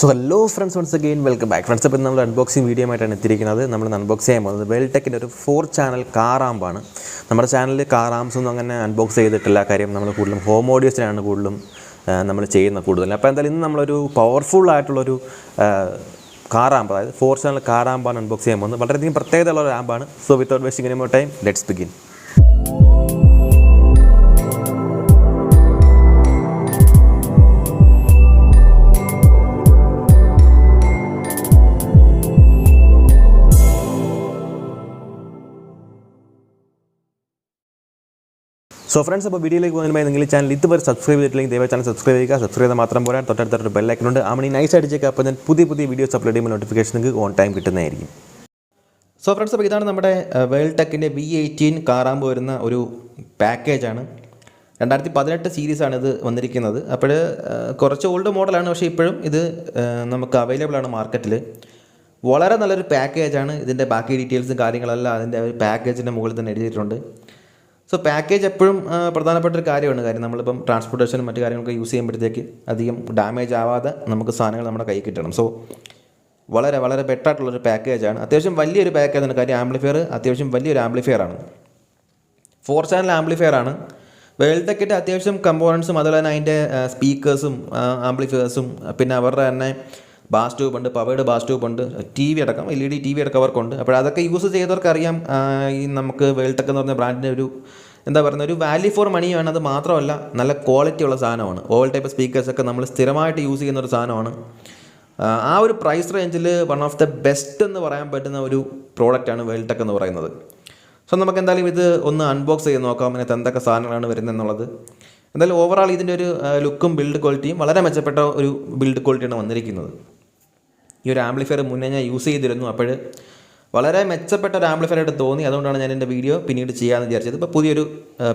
So hello friends, once again welcome back. Friends, അപ്പോൾ നമ്മൾ unboxing video ആയിട്ടാണ് എത്തിയിരിക്കുന്നത്. നമ്മൾ അൺബോക്സ് ചെയ്യാൻ പോകുന്നത് വേൾടെക്കിൻ്റെ ഒരു 4 ചാനൽ കാർ ആമ്പാണ്. നമ്മുടെ ചാനലിൽ കാർ ആംസ് ഒന്നും അങ്ങനെ അൺബോക്സ് ചെയ്തിട്ടില്ല. കാര്യം നമ്മൾ കൂടുതലും ഹോം ഓഡിയോസിനാണ് കൂടുതലും നമ്മൾ ചെയ്യുന്നത് കൂടുതൽ. അപ്പോൾ എന്തായാലും ഇന്ന് നമ്മളൊരു പവർഫുൾ ആയിട്ടുള്ളൊരു കാർ ആമ്പ്, അതായത് 4 ചാനൽ കാർ ആമ്പാണ് അൺബോക്സ് ചെയ്യാൻ പോകുന്നത്. വളരെയധികം പ്രത്യേകതയുള്ള ഒരു ആമ്പാണ്. So without wasting any more time, let's begin. So friends, അപ്പോൾ വീഡിയോയിലേക്ക് പോകുന്നതിന് നിങ്ങൾ ചാനൽ ഇതുവരെ സബ്സ്ക്രൈബ് ചെയ്തിട്ടില്ലെങ്കിൽ ദയവായി ചാനൽ സബ്സ്ക്രൈബ് ചെയ്യുക. സബ്സ്ക്രൈബ് ചെയ്താൽ മാത്രം പോരാ, തൊട്ടടുത്തൊരു ബെല്ലൈക്കനുണ്ട്. ആ മണി നൈസ് അടിച്ചേക്കുക. അപ്പോൾ ഞാൻ പുതിയ വീഡിയോസ് അപ്ലോഡ് ചെയ്യുമ്പോൾ നോട്ടിഫിക്കേഷൻ നിങ്ങൾക്ക് ഓൺ ടൈം കിട്ടുന്നതായിരിക്കും. സോ ഫ്രണ്ട്സ്, അപ്പോൾ ഇതാണ് നമ്മുടെ വേൾടെക്കിൻ്റെ v18 കാറാമ്പ് വരുന്ന ഒരു പാക്കേജാണ്. 2018 സീരീസാണ് ഇത് വന്നിരിക്കുന്നത്. അപ്പോൾ കുറച്ച് ഓൾഡ് മോഡലാണ്, പക്ഷേ ഇപ്പോഴും ഇത് നമുക്ക് അവൈലബിൾ ആണ് മാർക്കറ്റിൽ. വളരെ നല്ലൊരു പാക്കേജാണ്. ഇതിൻ്റെ ബാക്കി ഡീറ്റെയിൽസും കാര്യങ്ങളെല്ലാം അതിൻ്റെ ഒരു പാക്കേജിൻ്റെ മുകളിൽ തന്നെ എഴുതിയിട്ടുണ്ട്. സോ പാക്കേജ് എപ്പോഴും പ്രധാനപ്പെട്ട ഒരു കാര്യമാണ്. കാര്യം നമ്മളിപ്പം ട്രാൻസ്പോർട്ടേഷനും മറ്റു കാര്യങ്ങളൊക്കെ യൂസ് ചെയ്യുമ്പോഴത്തേക്ക് അധികം ഡാമേജ് ആവാതെ നമുക്ക് സാധനങ്ങൾ നമ്മുടെ കൈ കിട്ടണം. സോ വളരെ ബെറ്റർ ആയിട്ടുള്ളൊരു പാക്കേജാണ്. അത്യാവശ്യം വലിയൊരു പാക്കേജാണ്. കാര്യം ആംപ്ലിഫയർ അത്യാവശ്യം വലിയൊരു ആംപ്ലിഫയറാണ്. 4 ചാനൽ ആംപ്ലിഫയറാണ്. വേൾടെക്കിൻ്റെ അത്യാവശ്യം കമ്പോണൻസും അതുപോലെ തന്നെ അതിൻ്റെ സ്പീക്കേഴ്സും ആംപ്ലിഫയേഴ്സും പിന്നെ അവരുടെ തന്നെ ബാസ് ട്യൂബ് ഉണ്ട്, പവേഡ് ബാസ് ട്യൂബ് ഉണ്ട്, TV അടക്കം LED TV അടക്കം അവർക്കുണ്ട്. അപ്പോൾ അതൊക്കെ യൂസ് ചെയ്തവർക്കറിയാം ഈ നമുക്ക് വേൾടെക്ക് എന്ന് പറഞ്ഞ ബ്രാൻഡിൻ്റെ ഒരു എന്താ പറയുക, ഒരു വാല്യൂ ഫോർ മണിയാണ്. അത് മാത്രമല്ല നല്ല ക്വാളിറ്റി ഉള്ള സാധനമാണ്. ഓൾ ടൈപ്പ് സ്പീക്കേഴ്സൊക്കെ നമ്മൾ സ്ഥിരമായിട്ട് യൂസ് ചെയ്യുന്ന ഒരു സാധനമാണ്. ആ ഒരു പ്രൈസ് റേഞ്ചിൽ വൺ ഓഫ് ദ ബെസ്റ്റ് എന്ന് പറയാൻ പറ്റുന്ന ഒരു പ്രോഡക്റ്റാണ് വേൾടെക്ക് എന്ന് പറയുന്നത്. സോ നമുക്ക് എന്തായാലും ഇത് ഒന്ന് അൺബോക്സ് ചെയ്ത് നോക്കാം, അതിനകത്ത് എന്തൊക്കെ സാധനങ്ങളാണ് വരുന്നത് എന്നുള്ളത്. എന്തായാലും ഓവറാൾ ഇതിൻ്റെ ഒരു ലുക്കും ബിൽഡ് ക്വാളിറ്റിയും വളരെ മെച്ചപ്പെട്ട ഒരു ബിൽഡ് ക്വാളിറ്റിയാണ് വന്നിരിക്കുന്നത്. ഈ ഒരു ആംപ്ലിഫയർ മുന്നേ ഞാൻ യൂസ് ചെയ്തിരുന്നു. അപ്പോൾ വളരെ മെച്ചപ്പെട്ട ഒരു ആംപ്ലിഫയർ ആയിട്ട് തോന്നി. അതുകൊണ്ടാണ് ഞാൻ എൻ്റെ വീഡിയോ പിന്നീട് ചെയ്യാമെന്ന് വിചാരിച്ചത്. ഇപ്പോൾ പുതിയൊരു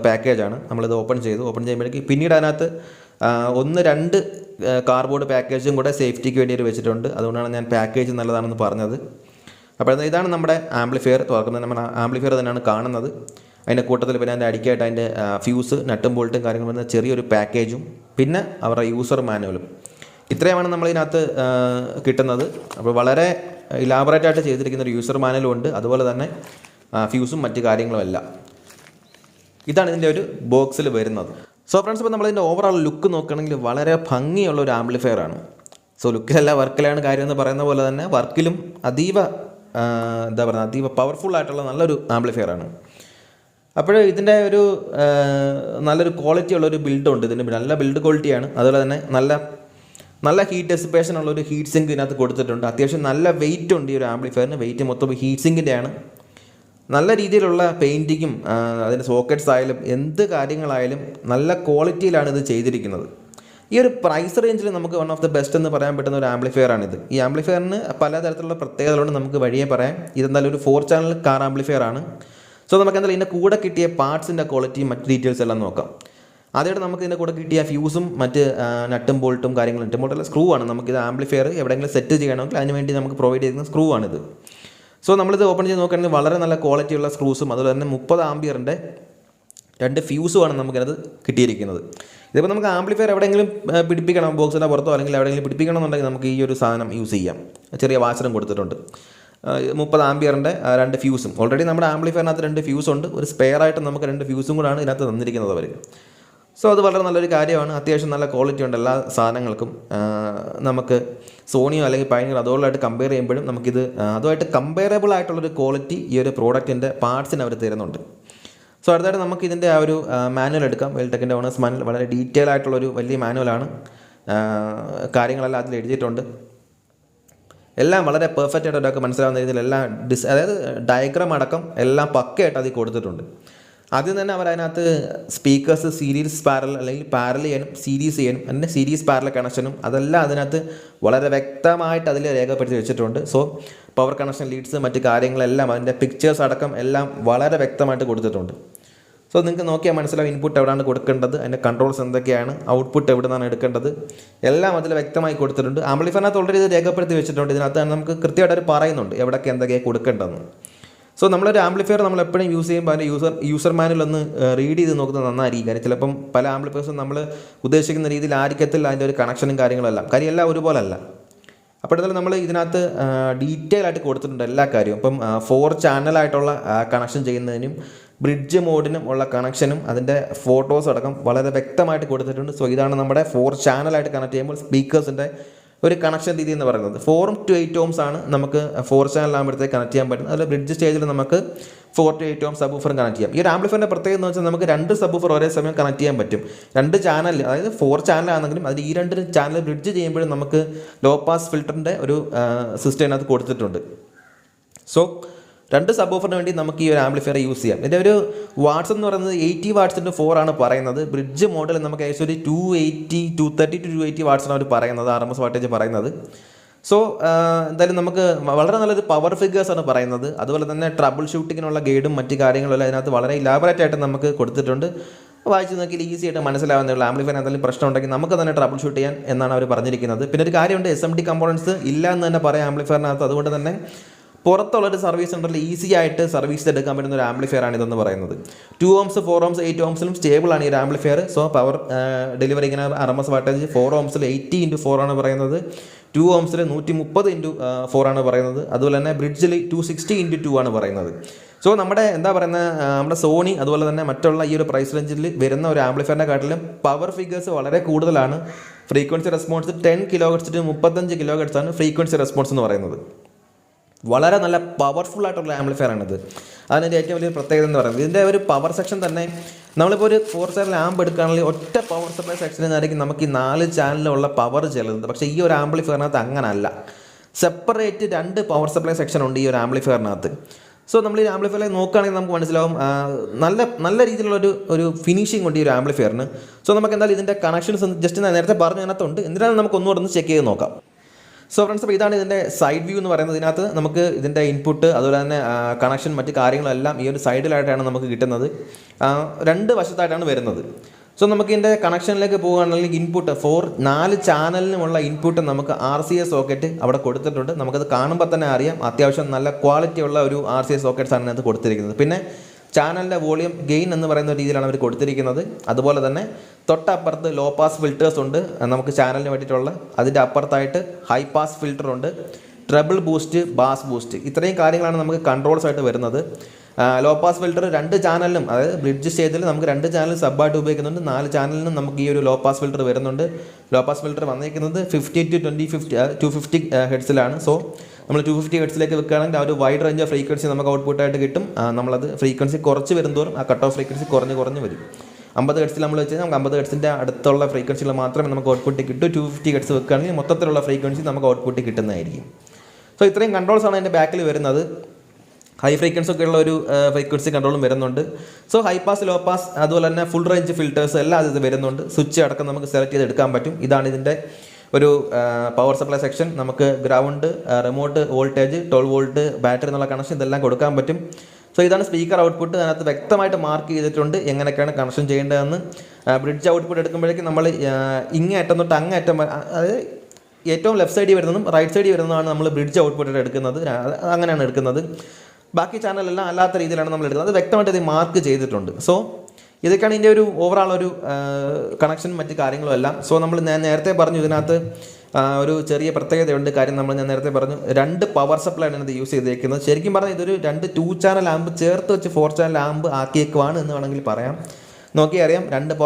പാക്കേജാണ്. നമ്മളിത് ഓപ്പൺ ചെയ്യുമ്പോഴേക്ക് പിന്നീട് അതിനകത്ത് 1-2 കാർഡ്ബോർഡ് പാക്കേജും കൂടെ സേഫ്റ്റിക്ക് വേണ്ടി വെച്ചിട്ടുണ്ട്. അതുകൊണ്ടാണ് ഞാൻ പാക്കേജ് നല്ലതാണെന്ന് പറഞ്ഞത്. അപ്പോൾ ഇതാണ് നമ്മുടെ ആംപ്ലിഫയർ. തുറക്കുന്നത് നമ്മൾ ആംപ്ലിഫയർ തന്നെയാണ് കാണുന്നത്. അതിൻ്റെ കൂട്ടത്തിൽ പിന്നെ അതിൻ്റെ അടിക്കായിട്ട് അതിൻ്റെ ഫ്യൂസ്, നട്ടും ബോൾട്ടും കാര്യങ്ങൾ വരുന്ന ചെറിയൊരു പാക്കേജും പിന്നെ അവരുടെ യൂസർ മാനുവലും. ഇത്രയുമാണ് നമ്മളിതിനകത്ത് കിട്ടുന്നത്. അപ്പോൾ വളരെ ഇലാബറേറ്റായിട്ട് ചെയ്തിരിക്കുന്ന ഒരു യൂസർ മാനുവലും ഉണ്ട്. അതുപോലെ തന്നെ ഫ്യൂസും മറ്റു കാര്യങ്ങളുമെല്ലാം. ഇതാണ് ഇതിൻ്റെ ഒരു ബോക്സിൽ വരുന്നത്. സോ ഫ്രണ്ട്സ്, ഇപ്പോൾ നമ്മളിതിൻ്റെ ഓവറോൾ ലുക്ക് നോക്കുകയാണെങ്കിൽ വളരെ ഭംഗിയുള്ള ഒരു ആംപ്ലിഫയറാണ്. സോ ലുക്കിലല്ല വർക്കിലാണ് കാര്യം എന്ന് പറയുന്ന പോലെ തന്നെ വർക്കിലും അതീവ പവർഫുൾ ആയിട്ടുള്ള നല്ലൊരു ആംപ്ലിഫയറാണ്. അപ്പോൾ ഇതിൻ്റെ ഒരു നല്ലൊരു ക്വാളിറ്റി ഉള്ളൊരു ബിൽഡുണ്ട്. ഇതിന് നല്ല ബിൽഡ് ക്വാളിറ്റിയാണ്. അതുപോലെ തന്നെ നല്ല ഹീറ്റ് ഡെസിപ്പേഷൻ ഉള്ളൊരു ഹീറ്റ് സിങ്ക് ഇതിനകത്ത് കൊടുത്തിട്ടുണ്ട്. അത്യാവശ്യം നല്ല വെയിറ്റ് ഉണ്ട് ഈ ഒരു ആംപ്ലിഫയറിന്. വെയിറ്റ് മൊത്തം ഹീറ്റ് സിങ്കിൻ്റെയാണ്. നല്ല രീതിയിലുള്ള പെയിൻറ്റിങ്ങും അതിൻ്റെ സോക്കറ്റ്സ് ആയാലും എന്ത് കാര്യങ്ങളായാലും നല്ല ക്വാളിറ്റിയിലാണ് ഇത് ചെയ്തിരിക്കുന്നത്. ഈ ഒരു പ്രൈസ് റേഞ്ചിൽ നമുക്ക് വൺ ഓഫ് ദ ബെസ്റ്റ് എന്ന് പറയാൻ പറ്റുന്ന ഒരു ആംപ്ലിഫയറാണിത്. ഈ ആംപ്ലിഫയറിന് പലതരത്തിലുള്ള പ്രത്യേകതകളുണ്ട്, നമുക്ക് വഴിയെ പറയാം. ഇതെന്തായാലും ഒരു 4 ചാനൽ കാർ ആംപ്ലിഫയറാണ്. സോ നമുക്ക് എന്തായാലും ഇതിൻ്റെ കൂടെ കിട്ടിയ പാർട്സിൻ്റെ ക്വാളിറ്റിയും മറ്റ് ഡീറ്റെയിൽസ് എല്ലാം നോക്കാം. ആദ്യമായിട്ട് നമുക്ക് ഇതിൻ്റെ കൂടെ കിട്ടിയ ഫ്യൂസും മറ്റ് നട്ടും ബോൾട്ടും കാര്യങ്ങളും. നട്ടും ബോൾട്ടുള്ള സ്ക്രൂ ആണ്. നമുക്കിത് ആംപ്ലിഫയർ എവിടെയെങ്കിലും സെറ്റ് ചെയ്യണമെങ്കിൽ അതിനുവേണ്ടി നമുക്ക് പ്രൊവൈഡ് ചെയ്യുന്ന സ്ക്രൂ ആണിത്. സോ നമ്മളിത് ഓപ്പൺ ചെയ്ത് നോക്കുകയാണെങ്കിൽ വളരെ നല്ല ക്വാളിറ്റിയുള്ള സ്ക്രൂസും അതുപോലെ തന്നെ 30 ആംപിയറിൻ്റെ 2 ഫ്യൂസുമാണ് നമുക്കത് കിട്ടിയിരിക്കുന്നത്. ഇതിപ്പോൾ നമുക്ക് ആംപ്ലിഫയർ എവിടെയെങ്കിലും പിടിപ്പിക്കണം, ബോക്സിൻ്റെ പുറത്തോ അല്ലെങ്കിൽ എവിടെയെങ്കിലും പിടിപ്പിക്കണം എന്നുണ്ടെങ്കിൽ നമുക്ക് ഈ ഒരു സാധനം യൂസ് ചെയ്യാം. ചെറിയ വാച്ചറും കൊടുത്തിട്ടുണ്ട്. 30 ആംപിയറിൻ്റെ 2 ഫ്യൂസും. ഓൾറെഡി നമ്മുടെ ആംപ്ലിഫയറിനകത്ത് 2 ഫ്യൂസ് ഉണ്ട്. ഒരു സ്പെയർ ആയിട്ട് നമുക്ക് 2 ഫ്യൂസും കൂടാണ് ഇതിനകത്ത് തന്നിരിക്കുന്നത് അവർ. സോ അത് വളരെ നല്ലൊരു കാര്യമാണ്. അത്യാവശ്യം നല്ല ക്വാളിറ്റി ഉണ്ട് എല്ലാ സാധനങ്ങൾക്കും. നമുക്ക് സോണിയോ അല്ലെങ്കിൽ പയനിയർ അതുപോലായിട്ട് കമ്പയർ ചെയ്യുമ്പോഴും നമുക്കിത് അതുമായിട്ട് കമ്പയറബിൾ ആയിട്ടുള്ളൊരു ക്വാളിറ്റി ഈ ഒരു പ്രോഡക്റ്റിൻ്റെ പാർട്സിന് അവർ തരുന്നുണ്ട്. സോ അടുത്തായിട്ട് നമുക്ക് ഇതിൻ്റെ ആ ഒരു മാനുവൽ എടുക്കാം. വേൾടെക്കിൻ്റെ ഓണേഴ്സ് മാനുവൽ വളരെ ഡീറ്റെയിൽ ആയിട്ടുള്ളൊരു വലിയ മാനുവലാണ്. കാര്യങ്ങളെല്ലാം അതിൽ എഴുതിയിട്ടുണ്ട്. എല്ലാം വളരെ പെർഫെക്റ്റ് ആയിട്ട് ഒരാൾക്ക് മനസ്സിലാവുന്ന രീതിയിൽ എല്ലാം അതായത് ഡയഗ്രാം അടക്കം എല്ലാം പക്കയായിട്ട് അതിൽ കൊടുത്തിട്ടുണ്ട്. ആദ്യം തന്നെ അവർ അതിനകത്ത് സ്പീക്കേഴ്സ് സീരീസ് പാരൽ അല്ലെങ്കിൽ പാരൽ ചെയ്യാനും സീരീസ് ചെയ്യാനും അതിൻ്റെ സീരീസ് പാരൽ കണക്ഷനും അതെല്ലാം അതിനകത്ത് വളരെ വ്യക്തമായിട്ട് അതിൽ രേഖപ്പെടുത്തി വെച്ചിട്ടുണ്ട്. സോ പവർ കണക്ഷൻ ലീഡ്സ് മറ്റ് കാര്യങ്ങളെല്ലാം അതിൻ്റെ പിക്ചേഴ്സ് അടക്കം എല്ലാം വളരെ വ്യക്തമായിട്ട് കൊടുത്തിട്ടുണ്ട്. സോ നിങ്ങൾക്ക് നോക്കിയാൽ മനസ്സിലാവും ഇൻപുട്ട് എവിടെയാണ് കൊടുക്കേണ്ടത്, അതിൻ്റെ കൺട്രോൾസ് എന്തൊക്കെയാണ്, ഔട്ട്പുട്ട് എവിടെ നിന്നാണ് എടുക്കേണ്ടത്, എല്ലാം അതിൽ വ്യക്തമായി കൊടുത്തിട്ടുണ്ട്. ആംപ്ലിഫയറിനകത്ത് ഓൾറെഡി ഇത് രേഖപ്പെടുത്തി വെച്ചിട്ടുണ്ട്. ഇതിനകത്ത് നമുക്ക് കൃത്യമായിട്ട് അവർ പറയുന്നുണ്ട് എവിടെയൊക്കെ എന്തൊക്കെയാണ് കൊടുക്കേണ്ടതെന്ന്. സോ നമ്മളൊരു ആംപ്ലിഫയർ നമ്മൾ എപ്പോഴും യൂസ് ചെയ്യുമ്പോൾ അതിൻ്റെ യൂസർ മാനുവൽ ഒന്ന് റീഡ് ചെയ്ത് നോക്കുന്നത് നന്നായിരിക്കും. കാര്യം ചിലപ്പം പല ആംപ്ലിഫയേഴ്സും നമ്മൾ ഉദ്ദേശിക്കുന്ന രീതിയിൽ ആയിരിക്കത്തില്ല അതിൻ്റെ ഒരു കണക്ഷനും കാര്യങ്ങളെല്ലാം. കാര്യം എല്ലാം ഒരുപോലെ അല്ല. അപ്പോൾ ഇതിൽ നമ്മൾ ഇതിനകത്ത് ഡീറ്റെയിൽ ആയിട്ട് കൊടുത്തിട്ടുണ്ട് എല്ലാ കാര്യവും. ഇപ്പം 4 ചാനലായിട്ടുള്ള കണക്ഷൻ ചെയ്യുന്നതിനും ബ്രിഡ്ജ് മോഡിനും ഉള്ള കണക്ഷനും അതിൻ്റെ ഫോട്ടോസ് അടക്കം വളരെ വ്യക്തമായിട്ട് കൊടുത്തിട്ടുണ്ട്. സോ ഇതാണ് നമ്മുടെ 4 ചാനലായിട്ട് കണക്ട് ചെയ്യുമ്പോൾ സ്പീക്കേഴ്സിൻ്റെ ഒരു കണക്ഷൻ രീതി എന്ന് പറയുന്നത്. 4 to 8 ohms ആണ് നമുക്ക് 4 ചാനലാകുമ്പോഴത്തേക്ക് കണക്ട് ചെയ്യാൻ പറ്റും. അതിൽ ബ്രിഡ്ജ് സ്റ്റേജിൽ നമുക്ക് 4 to 8 ohms സബ്വൂഫറും കണക്ട് ചെയ്യാം. ഈ ഒരു ആംപ്ലിഫയറിൻ്റെ പ്രത്യേകത എന്ന് വെച്ചാൽ നമുക്ക് 2 സബ്വൂഫർ ഒരേ സമയം കണക്ട് ചെയ്യാൻ പറ്റും. 2 ചാനൽ, അതായത് 4 ചാനലാണെങ്കിലും അതിൽ ഈ 2 ചാനൽ ബ്രിഡ്ജ് ചെയ്യുമ്പോഴും നമുക്ക് ലോ പാസ് ഫിൽറ്ററിൻ്റെ ഒരു സിസ്റ്റം അതിനകത്ത് കൊടുത്തിട്ടുണ്ട്. സോ 2 സബ്വൂഫറിന് വേണ്ടി നമുക്ക് ഈ ഒരു ആംപ്ലിഫയർ യൂസ് ചെയ്യാം. ഇതിൻ്റെ ഒരു വാട്ട്സ് എന്ന് പറയുന്നത് 80 വാട്ട്സിൻ്റെ 4 ആണ് പറയുന്നത്. ബ്രിഡ്ജ് മോഡൽ നമുക്ക് ഏകദേശം ഒരു 230 to 280 വാട്ട്സാണ് അവർ പറയുന്നത്, RMS വാട്ടേജ് പറയുന്നത്. സോ എന്തായാലും നമുക്ക് വളരെ നല്ലൊരു പവർ ഫിഗേഴ്സാണ് പറയുന്നത്. അതുപോലെ തന്നെ ട്രബിൾ ഷൂട്ടിങ്ങിനുള്ള ഗൈഡും മറ്റു കാര്യങ്ങളെല്ലാം അതിനകത്ത് വളരെ ഇലാബറേറ്റ് ആയിട്ട് നമുക്ക് കൊടുത്തിട്ടുണ്ട്. വായിച്ച് നോക്കിയാൽ ഈസി ആയിട്ട് മനസ്സിലാവുന്നതുള്ള ആംപ്ലിഫയർ എന്തെങ്കിലും പ്രശ്നം ഉണ്ടെങ്കിൽ നമുക്ക് തന്നെ ട്രബിൾ ഷൂട്ട് ചെയ്യാൻ എന്നാണ് അവർ പറഞ്ഞിരിക്കുന്നത്. പിന്നെ ഒരു കാര്യമുണ്ട്, SMD കമ്പോണൻസ് ഇല്ല എന്ന് തന്നെ പറയാം ആംപ്ലിഫയറിനകത്ത്. അതുകൊണ്ട് തന്നെ പുറത്തുള്ളൊരു സർവീസ് സെൻ്ററിൽ ഈസി ആയിട്ട് സർവീസ് എടുക്കാൻ പറ്റുന്ന ഒരു ആംപ്ലിഫയർ ആണ് ഇതെന്ന് പറയുന്നത്. 2 ohms 4 ohms 8 ohmസിലും സ്റ്റേബിൾ ആണ് ഈ ഒരു ആംപ്ലിഫയർ. സോ പവർ ഡെലിവറി ഇങ്ങനെ RMS വാട്ടേജ് 4 ohmസിൽ 80x4 ആണ് പറയുന്നത്, 2 ohmസിൽ 130x4 ആണ് പറയുന്നത്. അതുപോലെ തന്നെ ബ്രിഡ്ജിൽ 260x2 ആണ് പറയുന്നത്. സോ നമ്മുടെ എന്താ പറയുന്നത്, നമ്മുടെ സോണി അതുപോലെ തന്നെ മറ്റുള്ള ഈ ഒരു പ്രൈസ് റേഞ്ചിൽ വരുന്ന ഒരു ആംപ്ലിഫയറിനെ കാട്ടിലും പവർ ഫിഗേഴ്സ് വളരെ കൂടുതലാണ്. Frequency response 10 kHz to 35 kHz ആണ് ഫ്രീക്വൻസി റെസ്പോൺസ് എന്ന് പറയുന്നത്. വളരെ നല്ല പവർഫുൾ ആയിട്ടുള്ള ആംപ്ലിഫയർ ആണിത്. അതിൻ്റെ ഏറ്റവും വലിയ പ്രത്യേകത എന്ന് പറയുന്നത് ഇതിൻ്റെ ഒരു പവർ സെക്ഷൻ തന്നെ. നമ്മളിപ്പോൾ ഒരു 4 ചാനൽ ആംപ് എടുക്കുകയാണെങ്കിൽ ഒറ്റ പവർ സപ്ലൈ സെക്ഷനിൽ നിന്നായിരിക്കും നമുക്ക് ഈ 4 ചാനലിലുള്ള പവർ ചെല്ലുന്നത്. പക്ഷേ ഈ ഒരു ആംപ്ലിഫയറിനകത്ത് അങ്ങനല്ല. സെപ്പറേറ്റ് 2 പവർ സപ്ലൈ സെക്ഷൻ ഉണ്ട് ഈ ഒരു ആംപ്ലിഫയറിനകത്ത്. സോ നമ്മൾ ഈ ആംപ്ലിഫയറിൽ നോക്കുകയാണെങ്കിൽ നമുക്ക് മനസ്സിലാവും നല്ല രീതിയിലുള്ളൊരു ഫിനിഷിംഗ് ഉണ്ട് ഈ ഒരു ആംപ്ലിഫയറിന്. സോ നമുക്ക് എന്തായാലും ഇതിൻ്റെ കണക്ഷൻസ് ജസ്റ്റ് നേരത്തെ പറഞ്ഞു അതിനകത്തുണ്ട്, എന്തിനാണ് നമുക്ക് ഒന്നുകൂടെ ഒന്ന് ചെക്ക് ചെയ്ത് നോക്കാം. സോ ഫ്രണ്ട്സ്, അപ്പോൾ ഇതാണ് ഇതിൻ്റെ സൈഡ് വ്യൂ എന്ന് പറയുന്നത്. ഇതിനകത്ത് നമുക്ക് ഇതിൻ്റെ ഇൻപുട്ട് അതുപോലെ തന്നെ കണക്ഷൻ മറ്റ് കാര്യങ്ങളെല്ലാം ഈ ഒരു സൈഡിലായിട്ടാണ് നമുക്ക് കിട്ടുന്നത്. 2 വശത്തായിട്ടാണ് വരുന്നത്. സോ നമുക്ക് ഇതിൻ്റെ കണക്ഷനിലേക്ക് പോകുകയാണെങ്കിൽ ഇൻപുട്ട് 4 ചാനലിനുമുള്ള ഇൻപുട്ട് നമുക്ക് RCA സോക്കറ്റ് അവിടെ കൊടുത്തിട്ടുണ്ട്. നമുക്കത് കാണുമ്പോൾ തന്നെ അറിയാം അത്യാവശ്യം നല്ല ക്വാളിറ്റി ഉള്ള ഒരു RCA സോക്കറ്റ്സ് ആണ് ഇതിനകത്ത് കൊടുത്തിരിക്കുന്നത്. പിന്നെ ചാനലിൻ്റെ വോളിയം ഗെയിൻ എന്ന് പറയുന്ന രീതിയിലാണ് അവർ കൊടുത്തിരിക്കുന്നത്. അതുപോലെ തന്നെ തൊട്ടപ്പുറത്ത് ലോ പാസ് ഫിൽറ്റേഴ്സ് ഉണ്ട് നമുക്ക് ചാനലിന് വേണ്ടിയിട്ടുള്ള. അതിൻ്റെ അപ്പുറത്തായിട്ട് ഹൈ പാസ് ഫിൽറ്റർ ഉണ്ട്, ട്രബിൾ ബൂസ്റ്റ്, ബാസ് ബൂസ്റ്റ്, ഇത്രയും കാര്യങ്ങളാണ് നമുക്ക് കൺട്രോൾസ് ആയിട്ട് വരുന്നത്. ലോ പാസ് ഫിൽറ്റർ 2 ചാനലിനും, അതായത് ബ്രിഡ്ജ് സ്റ്റേജിൽ നമുക്ക് 2 ചാനൽ സബ്ബായിട്ട് ഉപയോഗിക്കുന്നുണ്ട്. 4 ചാനലിനും നമുക്ക് ഈ ഒരു ലോ പാസ് ഫിൽറ്റർ വരുന്നുണ്ട്. ലോ പാസ് ഫിൽറ്റർ വന്നിരിക്കുന്നത് 50 to 250 ഹെർട്സിലാണ്. സോ നമ്മൾ 250 ഹെർട്സിലേക്ക് വെക്കുകയാണെങ്കിൽ ആ ഒരു വൈഡ് റേഞ്ച് ഓഫ് ഫ്രീക്വൻസി നമുക്ക് ഔട്ട്പുട്ടായിട്ട് കിട്ടും. നമ്മളത് ഫ്രീക്വൻസി കുറച്ച് വരുന്നതോറും ആ കട്ട് ഓഫ് ഫ്രീക്വൻസി കുറഞ്ഞ് വരും. 50 ഹെർട്സിൽ നമ്മൾ വെച്ച് നമുക്ക് 50 ഹെർട്സിൻ്റെ അടുത്തുള്ള ഫ്രീക്വൻസികൾ മാത്രമേ നമുക്ക് ഔട്ട്പുട്ട് കിട്ടൂ. 250 ഹെർട്സ് വെക്കുകയാണെങ്കിൽ മൊത്തത്തിലുള്ള ഫ്രീക്വൻസി നമുക്ക് ഔട്ട്പുട്ട് കിട്ടുന്നതായിരിക്കും. സോ ഇത്രയും കൺട്രോൾസാണ് അതിൻ്റെ ബാക്കിൽ വരുന്നത്. ഹൈ ഫ്രീക്വൻസി ഒക്കെ ഉള്ള ഒരു ഫ്രീക്വൻസി കൺട്രോളും വരുന്നുണ്ട്. So high pass, low pass, അതുപോലെ തന്നെ ഫുൾ റേഞ്ച് ഫിൽറ്റേഴ്സ് എല്ലാം ഇത് വരുന്നുണ്ട്. സ്വിച്ച് അടക്കം നമുക്ക് സെലക്ട് ചെയ്ത് എടുക്കാൻ പറ്റും. ഇതാണ് ഇതിൻ്റെ ഒരു പവർ സപ്ലൈ സെക്ഷൻ. നമുക്ക് ground, remote voltage, 12 volt battery എന്നുള്ള കണക്ഷൻ ഇതെല്ലാം കൊടുക്കാൻ പറ്റും. സോ ഇതാണ് സ്പീക്കർ ഔട്ട്പുട്ട്. അതിനകത്ത് വ്യക്തമായിട്ട് മാർക്ക് ചെയ്തിട്ടുണ്ട് എങ്ങനെയൊക്കെയാണ് കണക്ഷൻ ചെയ്യേണ്ടതെന്ന്. ബ്രിഡ്ജ് ഔട്ട്പുട്ട് എടുക്കുമ്പോഴേക്കും നമ്മൾ ഇങ്ങേറ്റം തൊട്ട് അങ്ങേറ്റം, അതായത് ഏറ്റവും ലെഫ്റ്റ് സൈഡിൽ വരുന്നതും റൈറ്റ് സൈഡിൽ വരുന്നതാണ് നമ്മൾ ബ്രിഡ്ജ് ഔട്ട്പുട്ട് എടുക്കുന്നത്. അങ്ങനെയാണ് എടുക്കുന്നത്. ബാക്കി ചാനലെല്ലാം അല്ലാത്ത രീതിയിലാണ് നമ്മൾ എടുക്കുന്നത്. അത് വ്യക്തമായിട്ട് ഇത് മാർക്ക് ചെയ്തിട്ടുണ്ട്. സോ ഇതൊക്കെയാണ് ഇതിൻ്റെ ഒരു ഓവറാൾ ഒരു കണക്ഷൻ മറ്റ് കാര്യങ്ങളും എല്ലാം. സോ ഞാൻ നേരത്തെ പറഞ്ഞു ഇതിനകത്ത് ഒരു ചെറിയ പ്രത്യേകതയുണ്ട്. കാര്യം ഞാൻ നേരത്തെ പറഞ്ഞു 2 പവർ സപ്ലൈ ആണ് ഇത് യൂസ് ചെയ്തേക്കുന്നത്. ശരിക്കും പറഞ്ഞാൽ ഇതൊരു 2 ചാനൽ ആമ്പ് ചേർത്ത് വെച്ച് 4 ചാനൽ ആമ്പ് ആക്കിയേക്കുവാണ് എന്ന് വേണമെങ്കിൽ പറയാം. നോക്കി അറിയാം 2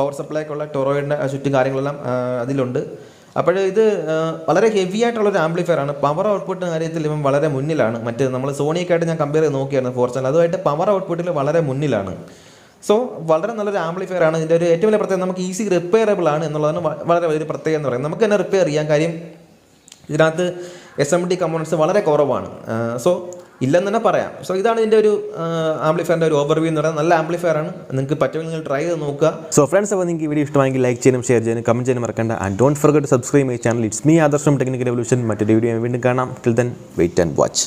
പവർ സപ്ലൈക്കുള്ള ടൊറോയിഡിൻ്റെ ചുറ്റും കാര്യങ്ങളെല്ലാം അതിലുണ്ട്. അപ്പോൾ ഇത് വളരെ ഹെവി ആയിട്ടുള്ളൊരു ആംപ്ലിഫയർ ആണ്. പവർ ഔട്ട്പുട്ട് കാര്യത്തിൽ ഇവൻ വളരെ മുന്നിലാണ്. മറ്റ് നമ്മൾ സോണിയൊക്കെയായിട്ട് ഞാൻ കമ്പയർ ചെയ്ത് നോക്കിയായിരുന്നു 4 ചാനൽ, അതുമായിട്ട് പവർ ഔട്ട്പുട്ടിൽ വളരെ മുന്നിലാണ്. സോ വളരെ നല്ലൊരു ആംപ്ലിഫയർ ആണ്. ഇതിൻ്റെ ഒരു ഏറ്റവും വലിയ പ്രത്യേകത നമുക്ക് ഈസി റിപ്പയറബിൾ ആണ് എന്നുള്ളതാണ് വളരെ വലിയൊരു പ്രത്യേകത എന്ന് പറയുന്നത്. നമുക്ക് തന്നെ റിപ്പയർ ചെയ്യാൻ കാര്യം ഇതിനകത്ത് SMD കമ്പോണൻസ് വളരെ കുറവാണ്. സോ ഇല്ലെന്ന് തന്നെ പറയാം. സോ ഇതാണ് ഇതിൻ്റെ ഒരു ആംപ്ലിഫയറിൻ്റെ ഒരു ഓവർവ്യൂ എന്ന് പറയുന്നത്. നല്ല ആംപ്ലിഫയർ ആണ്. നിങ്ങൾക്ക് പറ്റുമെങ്കിൽ നിങ്ങൾ ട്രൈ ചെയ്ത് നോക്കുക. സോ ഫ്രണ്ട്സ്, അപ്പോൾ നിങ്ങൾക്ക് വീഡിയോ ഇഷ്ടമായെങ്കിൽ ലൈക്ക് ചെയ്യാനും ഷെയർ ചെയ്യാനും കമൻറ്റ് ചെയ്യാനും മറക്കണ്ട. And don't forget to subscribe my channel. It's me ആദർശം ടെക്നിക്കൽ എവല്യൂഷൻ. മറ്റൊരു വീഡിയോ വീണ്ടും കാണാം. Till then wait and watch.